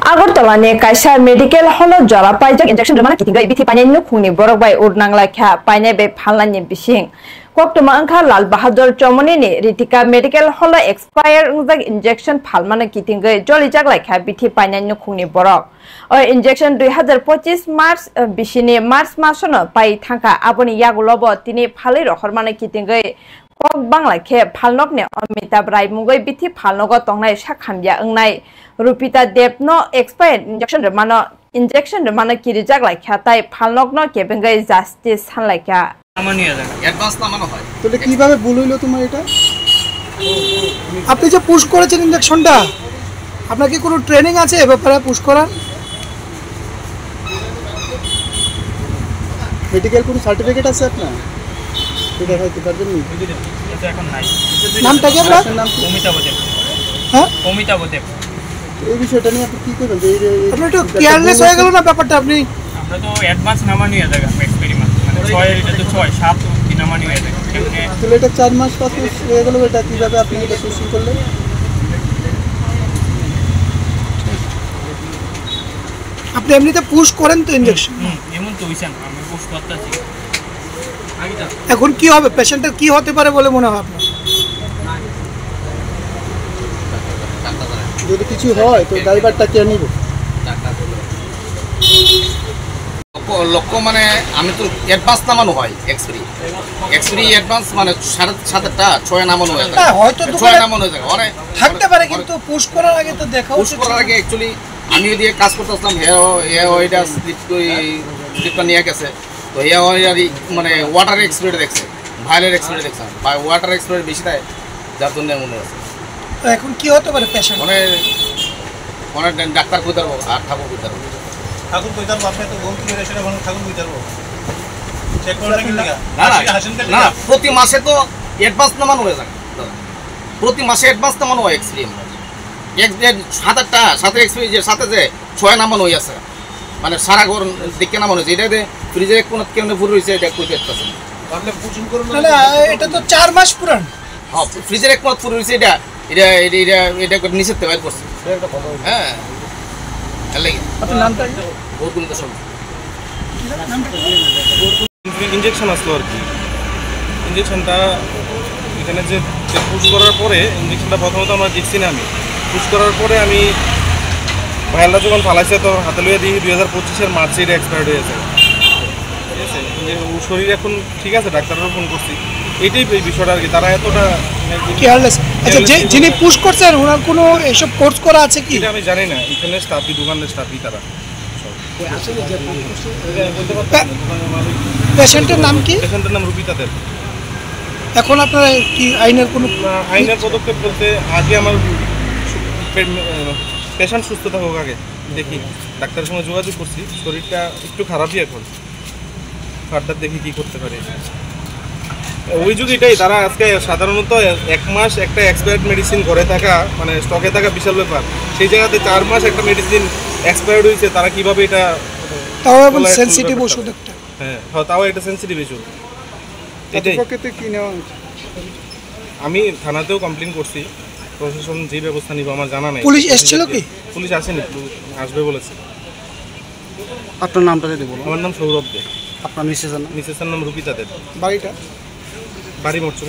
আগরতলাनि कायसा medical hall जरा पाइजक injection रमाना किथिंगै बिथि पाइनायनि खुंनि बरक bye उरनांलाय खा पाइनाय बे फानलानि बिसिं कक्टमा अंखा Lal Bahadur चौमनिनि रिटिका medical hall expire उजक injection फालमाना किथिंगै जलिजाक लायखा बिथि पाइनायनि खुंनि बरक ओ injection 2025 मार्च बिसिनि मार्च मासनो पाइ थांका आबनि यागुलबो तिनि फालै रखरमाना किथिंगै कक बांलाखे फालनकने अमिताभ राय मुगै बिथि फालनगो तंनाय साखामबिया अंनाय रुपिता देवनो एक्सपायर इंजेक्शन रमाना किरिजाक लायखा ताई फालनकनो केबेंगै जास्टिस सानलायखा অ্যাডভান্স নামানো হয় তাহলে কিভাবে ভুল হইলো তোমার এটা? আপনি যে পুশ করেছেন ইনজেকশনটা, আপনার কি কোনো ট্রেনিং আছে এ ব্যাপারে পুশ করার? মেডিকেল কোনো সার্টিফিকেট আছে আপনার? এটা হয়তো পারবেন না, এটা এখন নাই। নামটা কি আপনার? নাম অমিতাভ দেব। হ্যাঁ, অমিতাভ দেব। এই বিষয়টা নিয়ে আপনি কি করবেন? আপনি একটু কেয়ারলেস হয়ে গেল না ব্যাপারটা। আমরা তো অ্যাডভান্স নামানি হয়ে যাবে এক্সপেরিমেন্ট, মানে 6 এটা তো 6 7 দিন নামানি হয়ে যাবে। তাহলে এটা 4 মাস 5 মাস হয়ে গেল, এটা কিভাবে আপনি এটা সুসি করলেন? আপনি এমনিতে পুশ করেন তো ইনজেকশন? এমন তো হইছেন, আমি পুশ করতেছি। এখন কি হবে? পেশেন্টের কি হতে পারে বলে মনে হয় আপনার? যদি কিছু হয় তো ড্রাইভারটা কে নিব? লক্ষ্য মানে আমি তো অ্যাডভান্স নামানো হয় এক্সপেরি অ্যাডভান্স মানে 7:30টা 6 নামানো হয়। হ্যাঁ, হয়তো 6 নামানো হয় অনেক থাকতে পারে, কিন্তু পুশ করার আগে তো দেখা পুশ করার আগে অ্যাকচুয়ালি আমি ওদিকে কাজ করতেছিলাম, ওইটা স্লিপটা নিয়ে গেছে। তো মানে ওয়াটার এক্সপিরিয়েন্স দেখছে, ভাইলের এক্সপিরিয়েন্স দেখছে, ওয়াটার এক্সপিরিয়েন্স বেশি দেয়, যার জন্য মনে আছে। তো এখন কি হতে পারে পেশেন্ট? অনেক ডাক্তার কই পারবো আর ঠাকুর কই পারবো, ঠাকুর কই পারবো। আপনি তো গম থেকে রেশনে বলেন ঠাকুর কই পারবো, চেক করে রাখেন লাগা না প্রতি মাসে তো অ্যাডভান্স নামানো হয়ে যায়, প্রতি মাসে অ্যাডভান্স নামানো হয় এক্সপিরিয়েন্স। 7-8টা সাথে এক্সপিরিয়েন্স সাথে যে 6 নামানো হয়ে আছে, মানে সারা ঘর দেখে নামানো হয়েছে। এটা ফ্রিজে কোন কেমনে ভুল হয়েছে এটা কই দেখতেছেন। আপনি পুষুন করুন না, এটা তো 4 মাস পুরান। হ্যাঁ, ফ্রিজের এক মাস ভুল হয়েছে, এটা নিষেধ বাইর করছে। হ্যাঁ, আপনার নামটা? ইনজেকশন আসলো আর কি। ইনজেকশনটা এখানে যে পুশ করার পরে ইনজেকশনটা প্রথমত আমরা দেখছি না। আমি পুশ করার পরে আমি ভাইয়ালটা যখন ফালাইছে তো হাতে লইয়া দিই 2025 মার্চে এটা এক্সপায়ার্ড হয়েছে। ঠিক আছে, ওর শরীর এখন ঠিক আছে, ডাক্তারেরও ফোন করছি। এইটাই বিষয়টা আর কি, তারা এতটা কেয়ারলেস। আচ্ছা, যিনি পুশ করছেন ওনার কোনো এসব কোর্স করা আছে কি? এটা আমি জানি না, এখানে স্টাফি দোকানের স্টাফি তারা। পেশেন্টের নাম কি? পেশেন্টের নাম রুপিতা দেব। এখন আপনারা কি আইনের কোনো পদক্ষেপ বলতে আগে আমার পেশেন্ট সুস্থ থাকুক, আগে দেখি ডাক্তারের সঙ্গে যোগাযোগ করছি। শরীরটা একটু খারাপই এখন, ফার্দার দেখি কি করতে পারি। অভিযোগ এটাই, তারা আজকে সাধারণত 1 মাস একটা এক্সপায়ার্ড মেডিসিন ঘরে থাকা মানে স্টকে থাকা বিশাল ব্যাপার, সেই জায়গাতে 4 মাস একটা মেডিসিন এক্সপায়ার্ড হয়েছে, তারা কিভাবে এটা, তাও এবং সেনসিটিভ ওষুধ একটা। হ্যাঁ, তাও এটা সেনসিটিভ ইস্যু। এটাই কি নেওয়া হচ্ছে? আমি থানাতেও কমপ্লেন করছি, প্রশাসন যে ব্যবস্থা নিব আমার জানা নাই। পুলিশ এসেছিল কি? পুলিশ আসেনি, আসবে বলেছে। আপনার নামটা যদি বলুন। আমার নাম সৌরভ দে। আপনার মিসেসের নাম? মিসেসের নাম রুপিতা দেব। বাড়িটা? বাড়ি মোটর